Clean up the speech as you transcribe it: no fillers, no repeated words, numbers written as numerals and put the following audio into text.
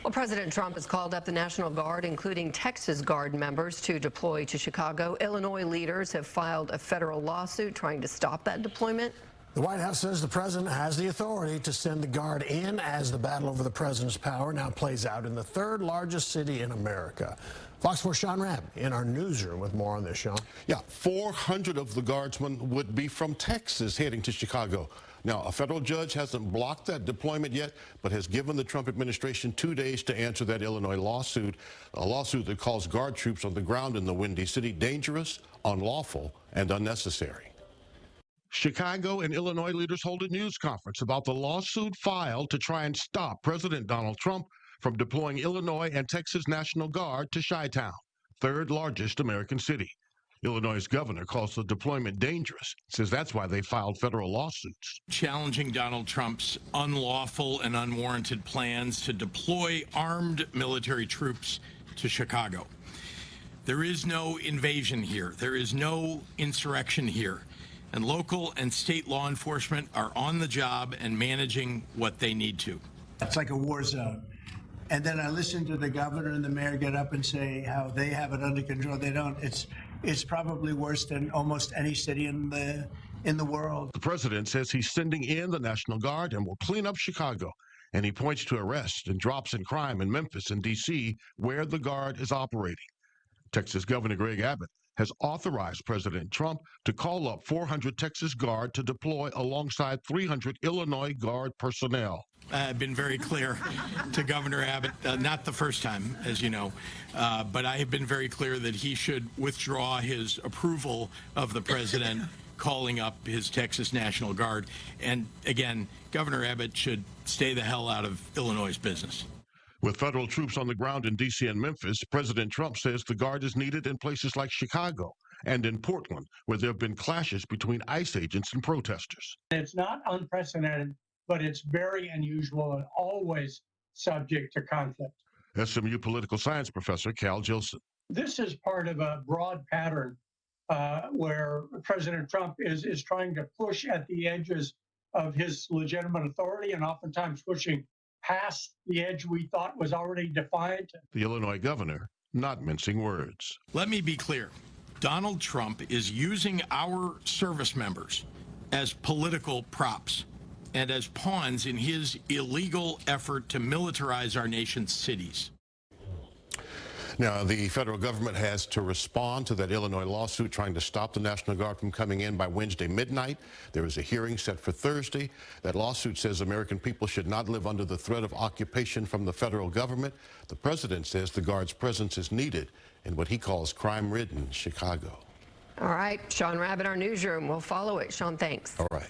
Well, President Trump has called up the National Guard, including Texas Guard members, to deploy to Chicago. Illinois leaders have filed a federal lawsuit trying to stop that deployment. The White House says the president has the authority to send the Guard in as the battle over the president's power now plays out in the third largest city in America. Fox 4 Sean Rabb in our newsroom with more on this, Sean. Yeah, 400 of the Guardsmen would be from Texas heading to Chicago. Now, a federal judge hasn't blocked that deployment yet, but has given the Trump administration 2 days to answer that Illinois lawsuit, a lawsuit that calls Guard troops on the ground in the Windy City dangerous, unlawful, and unnecessary. Chicago and Illinois leaders hold a news conference about the lawsuit filed to try and stop President Donald Trump from deploying Illinois and Texas National Guard to Chi-Town, third largest American city. Illinois' governor calls the deployment dangerous, says that's why they filed federal lawsuits. Challenging Donald Trump's unlawful and unwarranted plans to deploy armed military troops to Chicago. There is no invasion here. There is no insurrection here. And local and state law enforcement are on the job and managing what they need to. It's like a war zone. And then I listen to the governor and the mayor get up and say how they have it under control. They don't. It's probably worse than almost any city in the world. The president says he's sending in the National Guard and will clean up Chicago. And he points to arrests and drops in crime in Memphis and D.C., where the Guard is operating. Texas Governor Greg Abbott has authorized President Trump to call up 400 Texas Guard to deploy alongside 300 Illinois Guard personnel. I've been very clear to Governor Abbott, not the first time, as you know, but I have been very clear that he should withdraw his approval of the president calling up his Texas National Guard. And again, Governor Abbott should stay the hell out of Illinois' business. With federal troops on the ground in D.C. and Memphis, President Trump says the Guard is needed in places like Chicago and in Portland, where there have been clashes between ICE agents and protesters. It's not unprecedented, but it's very unusual and always subject to conflict. SMU political science professor Cal Gilson. This is part of a broad pattern where President Trump is trying to push at the edges of his legitimate authority and oftentimes pushing past the edge we thought was already defined. The Illinois governor not mincing words. Let me be clear. Donald Trump is using our service members as political props and as pawns in his illegal effort to militarize our nation's cities. Now, the federal government has to respond to that Illinois lawsuit trying to stop the National Guard from coming in by Wednesday midnight. There is a hearing set for Thursday. That lawsuit says American people should not live under the threat of occupation from the federal government. The president says the Guard's presence is needed in what he calls crime-ridden Chicago. All right, Sean Rabb in our newsroom. We'll follow it. Sean, thanks. All right.